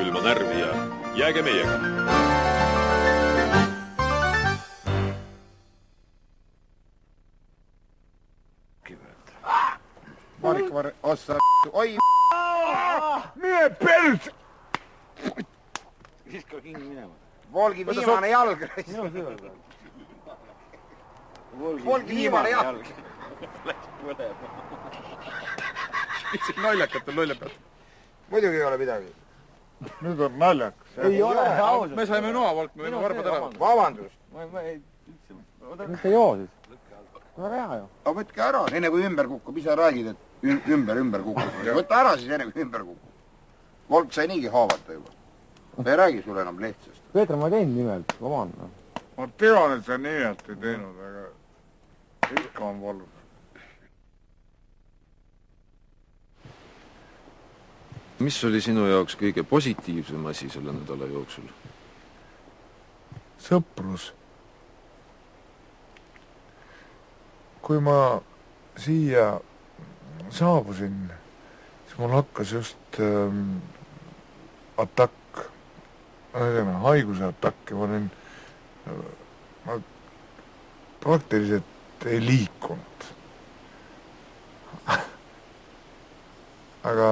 külma närvi ja jääge meiega. Marikvar, ossa, oi Mine pers! Viska king minema. Volgi viimane jalg. Volgi viimane jalg. Läks põlema. Mis see naljakat on lolle pealt? Muidugi ei ole midagi. Nüüd on naljakas. Ei ole ausalt. Me saime noavalk, me võime varbad ära. Vabandust. Mis te joo siis? Väga hea ju. Aga võtke ära, enne kui ümber kukub, ise räägid, et ümber kukub. Võta ära siis enne kui ümber kukub. Volk sai niigi haavata juba. Ta ei räägi sulle enam lehtsast. Peeter, ma tein nimelt, vabandan. Ma tean, et sa nimelt ei teinud, aga ikka on valus. Mis oli sinu jaoks kõige positiivsem asi selle nädala jooksul? Sõprus. Kui ma siia saabusin, siis mul hakkas just atakk, haiguse atakk ja ma praktiliselt ei liikunud. Aga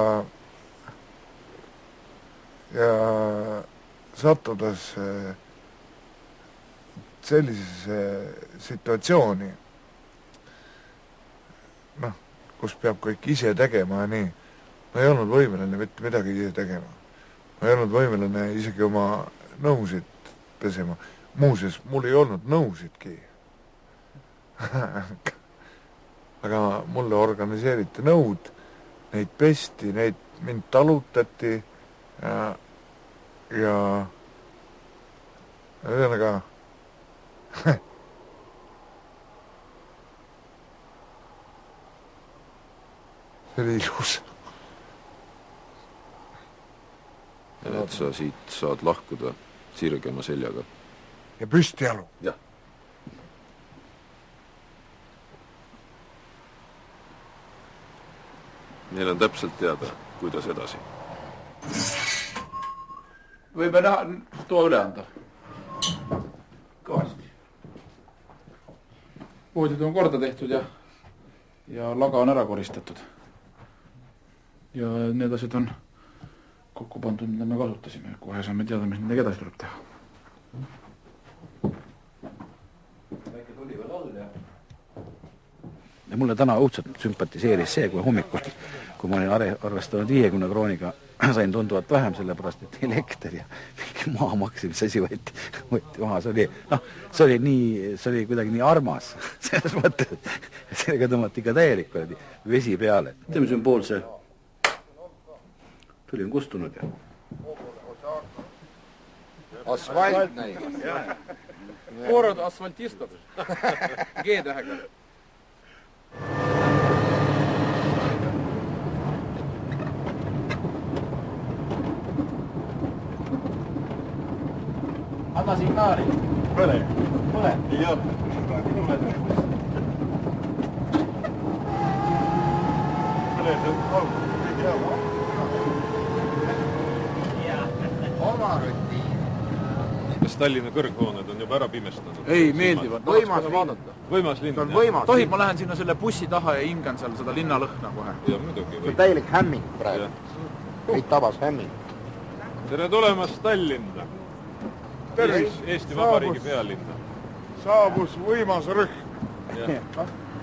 ja sattudes sellisesse situatsiooni, kus peab kõik ise tegema ja nii. Ma ei olnud võimeline mitte midagi ise tegema. Ma ei olnud võimeline isegi oma nõusid pesema. Muuseas, mul ei olnud nõusidki. Aga mulle organiseeriti nõud, neid pesti, mind talutati ja ühesõnaga see oli ilus. Ja et sa siit saad lahkuda sirgema seljaga. Ja püsti jalu. Jah. Meil on täpselt teada, kuidas edasi. Võime näha, tuo üle anda. Kõvasti. Voodid on korda tehtud ja laga on ära koristatud. Ja need asjad on kokku pandud, mida me kasutasime. Kohe saame teada, mis midagi edasi tuleb teha. Väike tuli veel all ja mulle täna õudselt sümpatiseeris see, kui hommikul, kui ma olin arvestanud 50 krooniga, sain tunduvalt vähem, sellepärast, et elekter ja maa maksimis asi võeti maha. See oli kuidagi nii armas. Selles mõttes, et sellega tõmmati ka täielik vesi peale. Teeme sümboolse. Tuli on kustunud ja. Asfalt näib. Город асфальтистов. G-tähega. Anna signaali. Põle. Ei ole. Põle, see on kolm. Oma rutiin. Kas Tallinna kõrghooned on juba ära pimestanud? Ei, meeldivad. Võimas linn. Võimas linn. See on võimas. Tohib, ma lähen sinna selle bussi taha ja hingan seal seda linnalõhna kohe. Ja muidugi See on täielik hämming praegu. Meid tabas hämming. Tere tulemast Tallinna. Tervis. Eesti Vabariigi pealinna. Saabus võimas rühm.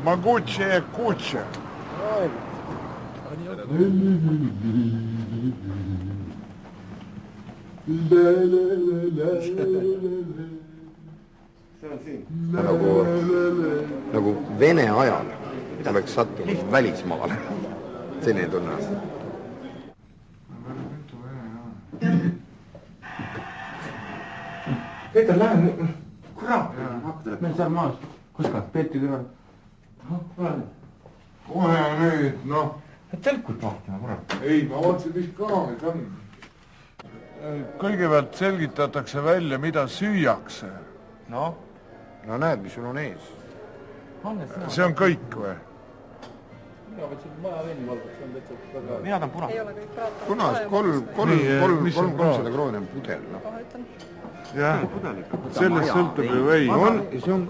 Magutše ja kutše. Nagu Vene ajal oleks sattunud välismaale. Selline tunne. Peeter, lähe, kurat, meil seal maas. Kus ka? Peetri kõrval. Kohe nüüd, Telkut vahtima, kurat. Ei, ma vaatasin, mis kraamis on. Kõigepealt selgitatakse välja, mida süüakse. No näed, mis sul on ees. See on kõik või? mina võtsin maja veini valgust, see on täitsa väga... Mina tahan punast. Ei ole kõik praata. Punast 300 krooni on pudel. Kohe ütlen. jah, sellest sõltub ju vein. See on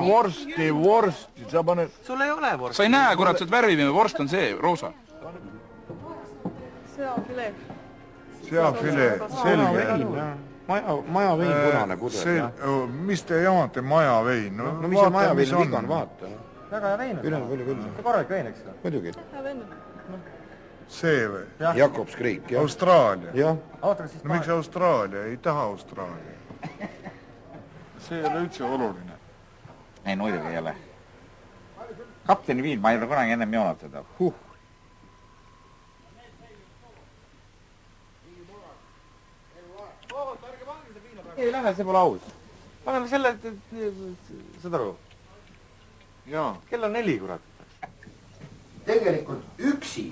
vorsti, sa paned... Sul ei ole vorst. sa ei näe, kurat, see värvimine vorst on see, roosa. Seafilee. Seafilee, selge. maja vein punane pudel. Mis te jamate majavein? No mis see maja vein viga on, vaata. Väga hea vein. Küll. See korralik vein, eks? Muidugi. Hea venn. See või? Jakobs Creek, jah. Austraalia. Jah. No miks Austraalia? Ei taha Austraalia. See ei ole üldse oluline. Ei, muidugi ei ole. Kapteni viin, ma ei ole kunagi ennem joonat seda. Ei lähe, see pole aus. Paneme selle, saad aru? Jaa. Kell on 4, kurat. Tegelikult üksi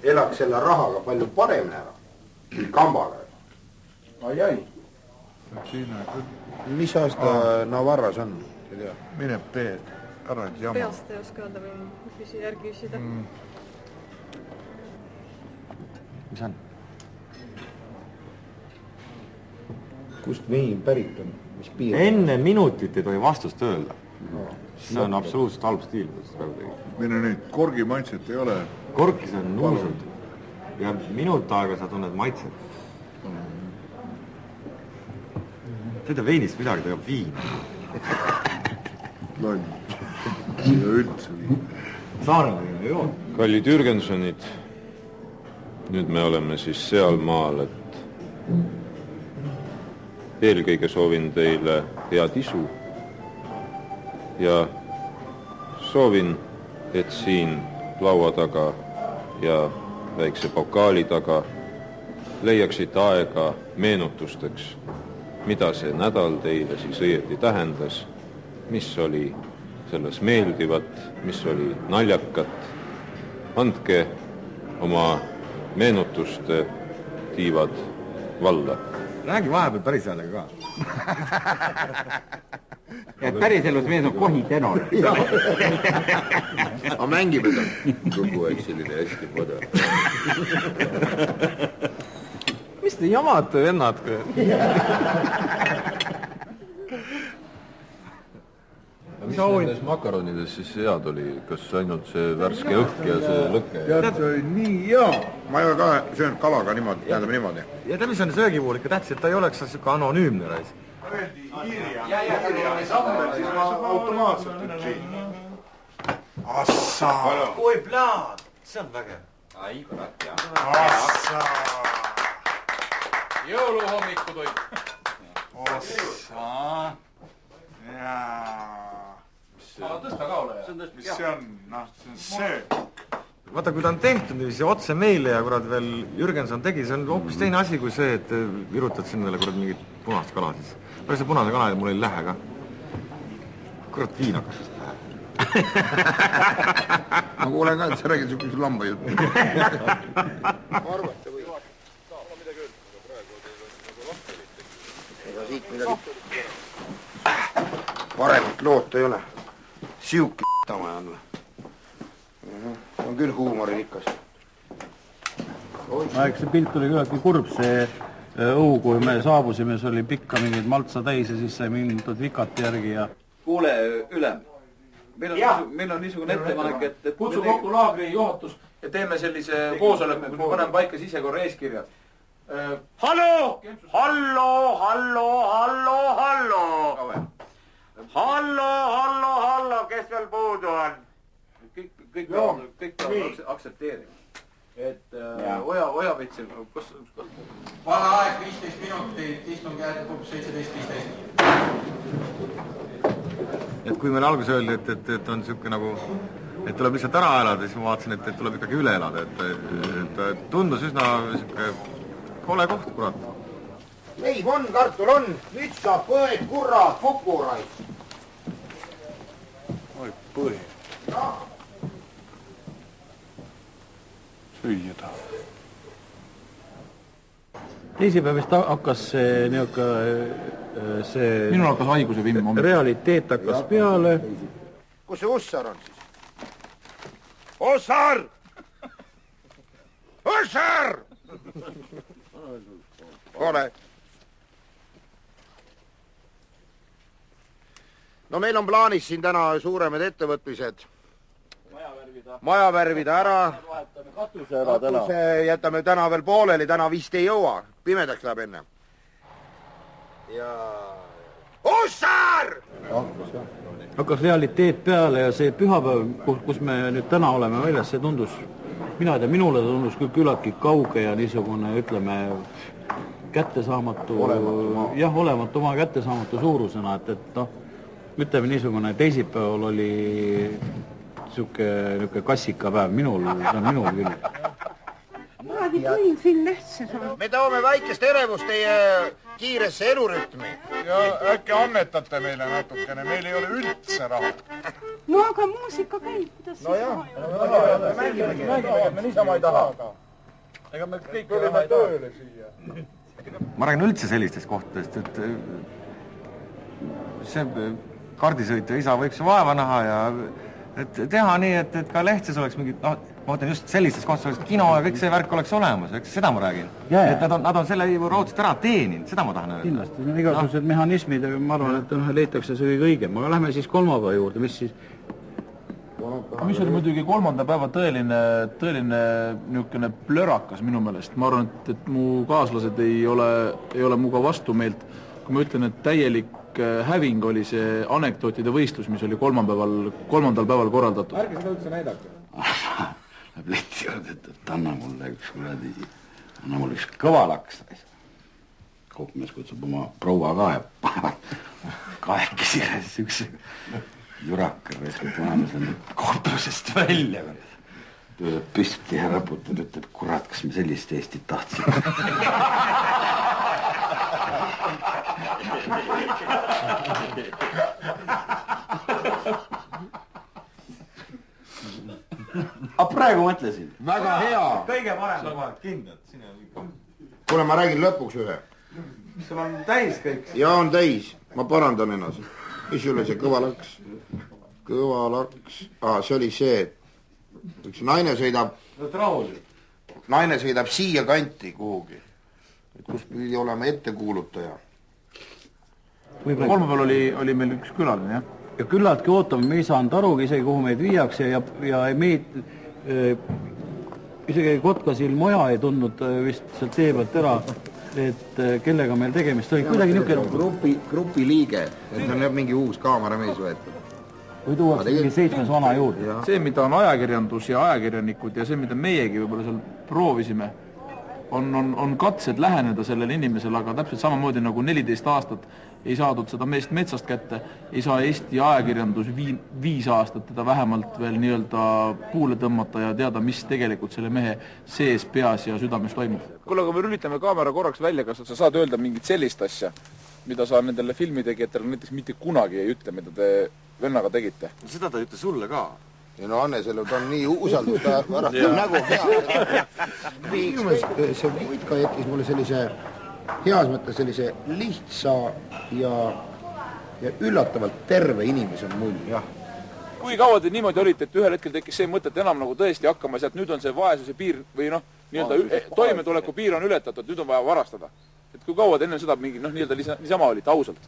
elaks selle rahaga palju paremini ära kui kambaga. Ai. Mis aasta Navarras on? Mine peed, ära jama. Peast ei oska öelda, võin järgi küsida. Mis on? Kust vein pärit on? Mis piir? Enne minutit ei tohi vastust öelda. See on absoluutselt halb stiil. Mine nüüd, korgi maitset ei ole. Korkis on nuusud. Ja minut aega sa tunned maitset. Teeda veinist midagi, ta jääb viin. Loll. Siia üldse viin. Saarel ei joo. Kallid Jürgensonid, nüüd me oleme siis seal maal, et eelkõige soovin teile head isu ja soovin, et siin laua taga ja väikse pokaali taga leiaksite aega meenutusteks, mida see nädal teile siis õieti tähendas, mis oli selles meeldivat, mis oli naljakat. Andke oma meenutuste tiivad valla. Räägi vahepeal päris häälega ka. Et päris elus mees on kohi tenor. Aga mängib seda. Kogu aeg selline hästi poda. Mis te jamate, vennad? Mis nendes makaronides siis head oli? Kas ainult see värske õhk ja see lõkke? Tead, see oli nii hea. Ma ei ole ka söönud kalaga niimoodi, tähendab niimoodi. Ja ta mis on söögi puhul ikka tähtis, et ta ei oleks siuke anonüümne reis. Automaatselt ütlesin. Assa! Oi, plaad! See on vägev. Ai, kurat, jah. Assa! Jõuluhommikutoit. Assa! Jaa! Tõsta ka ole. Mis see on? Noh, see on see. Vaata, kui ta on tehtud niiviisi otse meile ja kurat veel Jürgenson tegi, see on hoopis teine asi kui see, et virutad sinnale kurat mingit punast kala siis. Päris see punase kala mul ei lähe ka. Kurat viin hakkas pähe. Ma kuulen ka, et sa räägid sihukese lamba juttu. Arvata või? Ega siit midagi paremat loota ei ole. Siuke tama on või? On küll huumoririkas. Eks see pilt oli küllaltki kurb, see õu, kui me saabusime, see oli pikka mingeid maltsa täis ja siis sai mindud vikati järgi ja... Kuule, Ülem, meil on niisugune ettepanek, et... Kutsu kokku laagri juhatus ja teeme sellise koosoleku, kus me paneme paika sisekorra eeskirjad. Hallo! Hallo! Hallo! Hallo! Hallo! Hallo! Hallo! Hallo! Kes veel puudu on? Kõik peavad aktsepteerima. Et Oja Vitsil, kus... Vana aeg 15 minutit, istung jätkub 17.15. Et kui meil alguses öeldi, et on siuke nagu, et tuleb lihtsalt ära elada, siis ma vaatasin, et tuleb ikkagi üle elada, et tundus üsna siuke kole koht, kurat. Leib on, kartul on, nüüd saab põed, kurat, fukurais. Oi, põhi. Süüa taha. Teisipäevist hakkas see niuke... see... Minul hakkas haiguse vimm. Realiteet hakkas peale. Kus see Ussar on siis? Ossar! Ossar! Ole. No meil on plaanis siin täna suuremad ettevõtmised. Maja värvida ära. Katuse jätame täna veel pooleli, täna vist ei jõua. Pimedaks läheb enne. Ja... Ossar! Hakkas realiteet peale ja see pühapäev, kus me nüüd täna oleme väljas, see tundus, minule tundus küll küllaltki kauge ja niisugune, ütleme, kättesaamatu, olematu oma kättesaamatu suurusena, et noh, ütleme niisugune teisipäeval oli niisugune kassikapäev minul küll. Minagi tulin siin Lehtse saada. Me toome väikest elevust teie kiiresse elurütmi. Ja äkki annetate meile natukene, meil ei ole üldse raha. No aga muusika käib, kuidas siis vaja? Me mängimegi, me niisama ei taha. Ega me kõik olime tööle siia. Ma räägin üldse sellistest kohtadest, et see kardisõitja isa võiks ju vaeva näha ja et teha nii, et ka Lehtses oleks mingid, noh, ma mõtlen just sellistes kohtades oleks kino ja kõik see värk oleks olemas, eks seda ma räägin. Et nad on selle ju raudselt ära teeninud, seda ma tahan öelda. Kindlasti, igasugused mehhanismid, ma arvan, et leitakse see kõige õigem. Aga lähme siis kolmapäeva juurde, mis siis? Mis oli muidugi kolmanda päeva tõeline niisugune plörakas minu meelest. Ma arvan, et mu kaaslased ei ole muga vastumeelt, kui ma ütlen, et täielik häving oli see anekdootide võistlus, mis oli kolmandal päeval korraldatud. Ärge seda üldse näidake. Läheb Lehti juurde, et anna mulle üks kõvalaks. Kaupmees kutsub oma proua ka ja panevad kahekesi üks juraka panevad korpusest välja. Töötab püsti ja raputab, ütleb, kurat, kas me sellist Eestit tahtsime. A praegu mõtlesin. Väga hea. Kõige parem. Kindlalt. Kuule, ma räägin lõpuks ühe. Mis sul on täis kõik? Ja on täis. Ma parandan ennast. Mis üle see kõvalaks? See oli see, et üks naine sõidab siia kanti kuhugi. Kus pidi olema ettekuulutaja. Kolmapäeval oli meil üks külaline, jah? Ja küllaltki ootame, me ei saanud arugi isegi, kuhu meid viiakse ja meid isegi Kotkasil moja ei tundnud vist sealt tee pealt ära, et kellega meil tegemist oli. Kuidagi niisugune grupi liige, et on mingi uus kaameramees võetud. Või tuuakse mingi 7 vana juurde. See, mida on ajakirjandus ja ajakirjanikud ja see, mida meiegi võib-olla seal proovisime, on katsed läheneda sellele inimesele, aga täpselt samamoodi nagu 14 aastat ei saadud seda meest metsast kätte, ei saa Eesti ajakirjandus 5 aastat teda vähemalt veel nii-öelda puule tõmmata ja teada, mis tegelikult selle mehe sees, peas ja südames toimub. Kuule, aga me lülitame kaamera korraks välja, kas sa saad öelda mingit sellist asja, mida sa nendele filmitegijatele näiteks mitte kunagi ei ütle, mida te vennaga tegite? Seda ta ei ütle sulle ka. Ja no Anne, ta on nii usaldust varastav nägu hea. See Voitka jättis mulle sellise heas mõttes sellise lihtsa ja üllatavalt terve inimese mulje. Kui kaua te niimoodi olite, et ühel hetkel tekkis see mõte, et enam nagu tõesti hakkama sealt, nüüd on see vaesuse piir või noh, nii-öelda toimetuleku piir on ületatud, nüüd on vaja varastada. Et kui kaua te enne seda mingi nii-öelda niisama olite ausalt?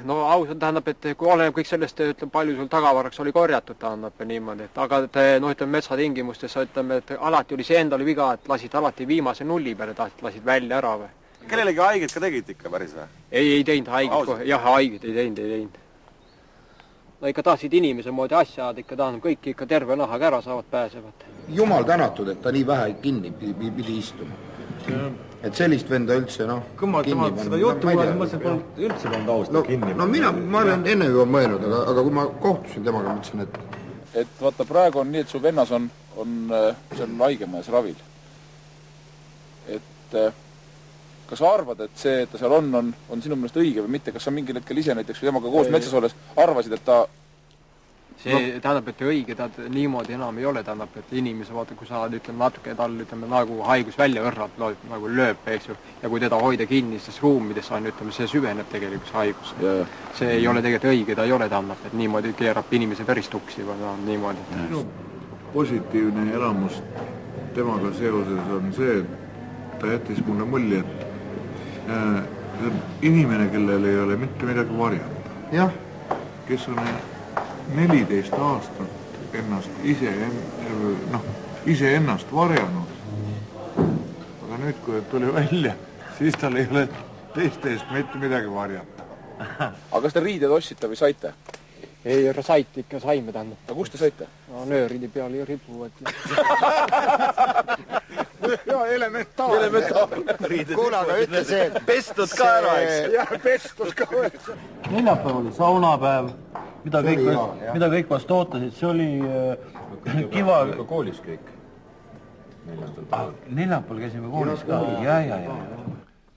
No ausalt tähendab, et kui oleneb kõik sellest, ütleme, palju sul tagavaraks oli korjatud, tähendab niimoodi, et aga ütleme, metsatingimustes, ütleme, et alati oli see endale viga, et lasid alati viimase nulli peale, lasid välja ära või. Kellelegi haiget ka tegid ikka päris või? Ei teinud haiget kohe, jah, haiget ei teinud. No ikka tahtsid inimese moodi asja ajada, ikka tahtnud kõik ikka terve nahaga ära saavad pääsevad. Jumal tänatud, et ta nii vähe kinni pidi istuma. Et sellist venda üldse, Kõmmalt seda juttu, ma mõtlesin, et üldse polnud austa kinni. No ma olen enne juba mõelnud, aga kui ma kohtusin temaga, mõtlesin, et... Et vaata, praegu on nii, et su vennas on seal haigemajas ravil. Et kas sa arvad, et see, et ta seal on sinu meelest õige või mitte? Kas sa mingil hetkel ise näiteks või temaga koos metsas olles arvasid, et ta... See tähendab, et õige, niimoodi enam ei ole, tähendab, et inimese, vaata, kui sa ütleme natuke tal, ütleme, nagu haigus välja õrrab, nagu lööb, eks ju, ja kui teda hoida kinnistes ruumides on, ütleme, see süveneb tegelikult see haigus. See ei ole tegelikult õige, ta ei ole, tähendab, et niimoodi keerab inimese päris tuksi või niimoodi. positiivne elamus temaga seoses on see, et ta jättis mulle mulje, et see on inimene, kellel ei ole mitte midagi varjata. jah, kes on 14 aastat ennast iseennast varjanud. Aga nüüd, kui tuli välja, siis tal ei ole teiste eest mitte midagi varjata. aga kas te riided ostsite või saite? ei, saite ikka, saime tähendab. aga kust te saite? no nööride peal ju ripuvad. ja elementaarne. Kuule, aga ütle see, et pestud ka ära, eks? jah, pestud ka. Neljapäev oli saunapäev, mida kõik vast ootasid, see oli kiva... koolis kõik. Neljapäeval käisime koolis ka, ja.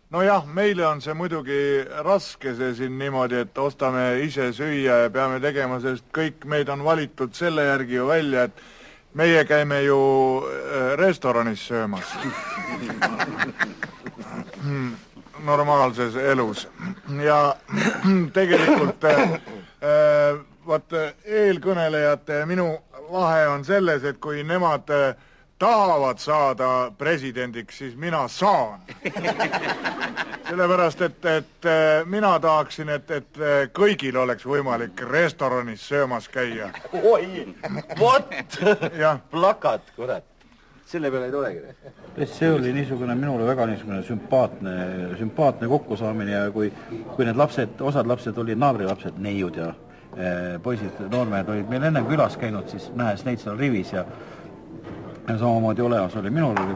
Nojah, meile on see muidugi raske see siin niimoodi, et ostame ise süüa ja peame tegema, sest kõik meid on valitud selle järgi ju välja, et meie käime ju restoranis söömas. Normaalses elus. Ja tegelikult eelkõnelejate ja minu vahe on selles, et kui nemad tahavad saada presidendiks, siis mina saan. Sellepärast, et mina tahaksin, et kõigil oleks võimalik restoranis söömas käia. Oi, what? Plakat, kurat. Selle peale ei tulegi. See oli niisugune minule väga niisugune sümpaatne kokkusaamine ja kui need lapsed, osad lapsed olid naabrilapsed, neiud ja poisid, noormehed olid meil enne külas käinud, siis nähes neid seal rivis ja samamoodi olemas oli. Minul oli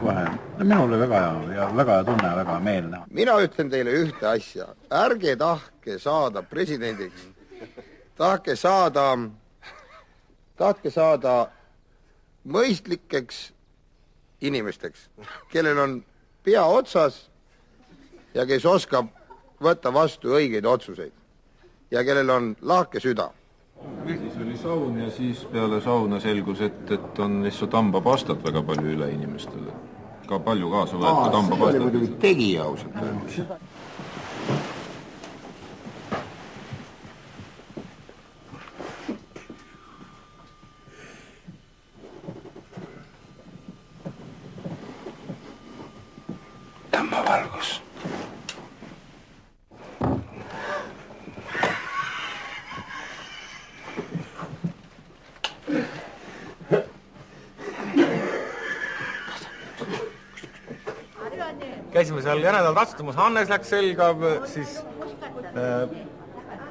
väga hea ja väga hea tunne ja väga meelne. Mina ütlen teile ühte asja. Ärge tahke saada presidendiks. Tahke saada mõistlikeks inimesteks, kellel on pea otsas ja kes oskab võtta vastu õigeid otsuseid ja kellel on lahke süda. Siis oli saun ja siis peale sauna selgus, et on lihtsalt hambapastat väga palju üle inimestele. Ka palju kaasa võetud hambapastat. See oli muidugi tegi ausalt. Tõmbavalgus. Käisime seal järedal ratsutamas, Hannes läks selga, siis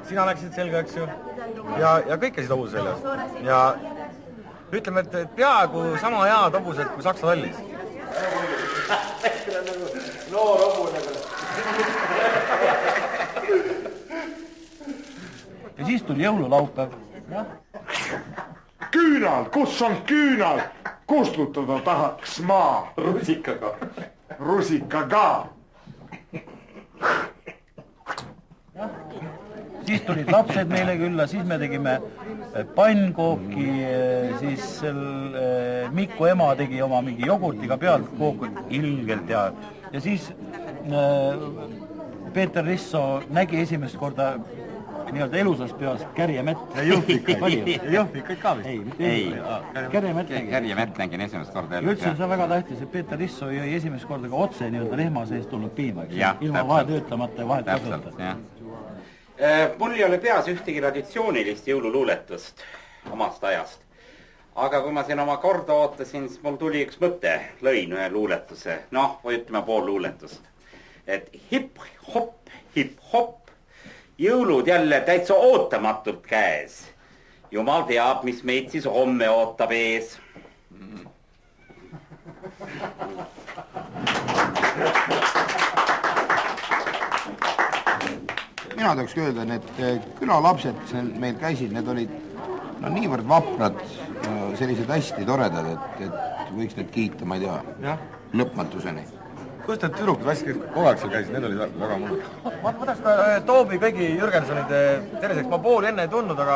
sina läksid selga, eks ju, ja kõik käisid hobuse seljas. Ja ütleme, et peaaegu sama head hobused kui Saksa tallis. Noor hobune. Ja siis tuli jõululaupäev. Küünal, kus on küünal? Kustutada tahaks maa. Rusikaga. Siis tulid lapsed meile külla, siis me tegime pannkooki, siis Mikko ema tegi oma mingi jogurtiga pealt kooku ilgelt ja siis Peeter Risso nägi esimest korda nii-öelda elusast peast kärjemett. Ja jõhvikaid ka vist? Ei, kärjemett nägin esimest korda. Ja ütlesin, see on väga tähtis, et Peeter Risso jõi esimest korda ka otse nii-öelda lehma sees tulnud piima, ilma vahetöötlemata ja vahet kasutada. Mul ei ole peas ühtegi traditsioonilist jõululuuletust omast ajast. Aga kui ma siin oma korda ootasin, siis mul tuli üks mõte, lõin ühe luuletuse, või ütleme pool luuletust. Et hip-hop, jõulud jälle täitsa ootamatult käes. Jumal teab, mis meid siis homme ootab ees. Mina tahaks öelda, need külalapsed meil käisid, need olid niivõrd vaprad, sellised hästi toredad, et võiks need kiita, ma ei tea, lõpmatuseni. Kus need tüdrukud hästi kogu aeg seal käisid, need olid väga mõnud. Ma tahaks ka Toobi kõigi Jürgensonide terviseks, ma pooli enne ei tundnud, aga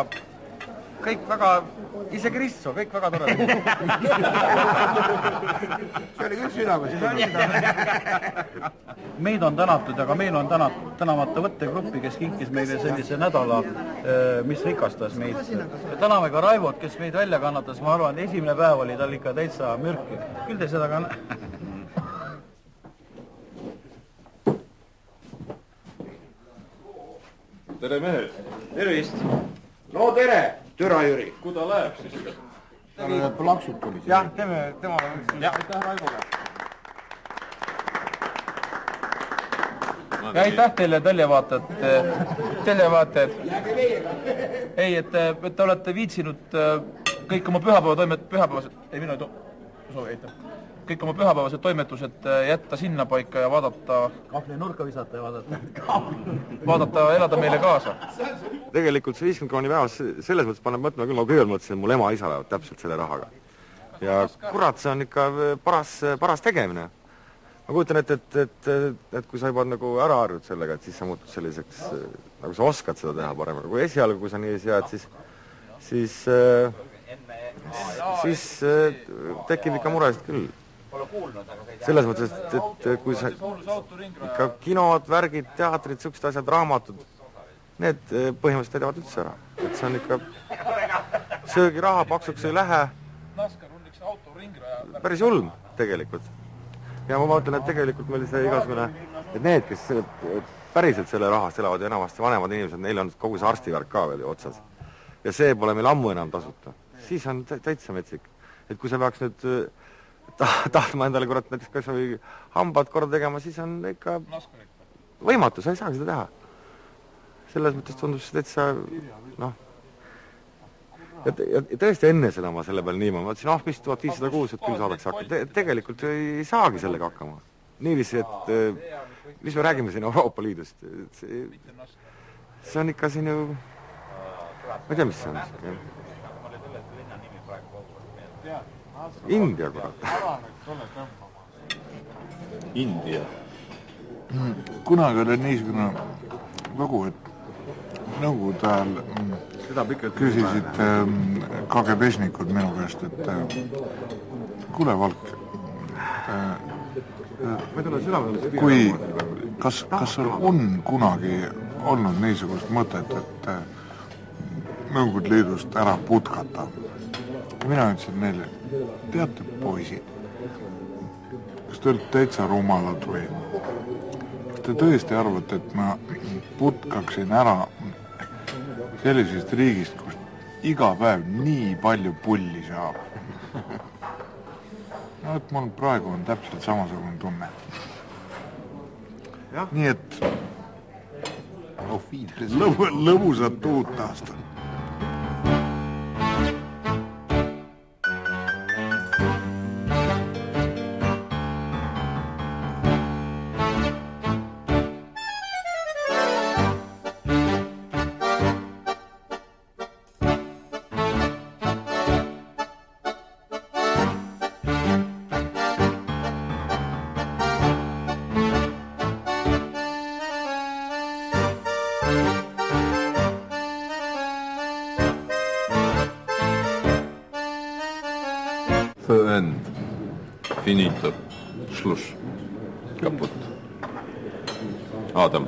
kõik väga, isegi Risso, kõik väga toredad. See oli küll südames. meid on tänatud, aga meil on tänamata võttegruppi, kes kinkis meile sellise nädala, mis rikastas meid. Täname ka Raivot, kes meid välja kannatas, ma arvan, esimene päev oli tal ikka täitsa mürki. Küll te seda ka Tere mehed! Tervist! No tere! Türa Jüri! Kuhu ta läheb siis? Plaksut tuli siin. jah, tema aitäh Raivoga. Ja aitäh teile teljevaatajad. Ei, et te olete viitsinud kõik oma kõik oma pühapäevased toimetused jätta sinna paika ja vaadata, kahvli nurka visata ja vaadata, elada meile kaasa. Tegelikult see 50 krooni päevas selles mõttes paneb mõtlema küll, ma kõigepealt mõtlesin, et mul ema isa lähevad täpselt selle rahaga. Ja kurat, see on ikka paras tegemine. Ma kujutan, et kui sa juba nagu ära harjud sellega, et siis sa muutud selliseks, nagu sa oskad seda teha paremini. Kui esialgu, kui sa nii jääd, siis tekib ikka muresid küll. Selles mõttes, et kui sa ikka kinod, värgid, teatrid, siuksed asjad, raamatud, need põhimõtteliselt teevad üldse ära. Et see on ikka, söögiraha paksuks ei lähe, päris julm tegelikult. Ja ma vaatan, et tegelikult meil see igasugune, et need, kes päriselt selle rahast elavad ja enamasti vanemad inimesed, neil on kogu see arstivärk ka veel otsas. Ja see pole meil ammu enam tasuta. Siis on täitsa metsik. Et kui sa peaks nüüd tahtma endale kurat näiteks kas või hambad korda tegema, siis on ikka võimatu, sa ei saa seda teha. Selles mõttes tundub see täitsa, noh, ja tõesti enne seda ma selle peal niimoodi, ma mõtlesin, mis 1506, et küll saadaks hakkama. Tegelikult ei saagi sellega hakkama. Niiviisi, et mis me räägime siin Euroopa Liidust, see on ikka siin ju, ma ei tea, mis see on. India, kurat. India. Kunagi oli niisugune lugu, et nõukogude ajal küsisid KGB-šnikud minu käest, et kuule, Valk, kas sul on kunagi olnud niisugust mõtet, et Nõukogude Liidust ära putkata? Mina ütlesin neile, teate poisid, kas te olete täitsa rumalad või? Kas te tõesti arvate, et ma putkaksin ära sellisest riigist, kus iga päev nii palju pulli saab? No, et mul praegu on täpselt samasugune tunne. Nii et lõbusat uut aastat. The end. Finito. Schluss. Kaputt. Adam.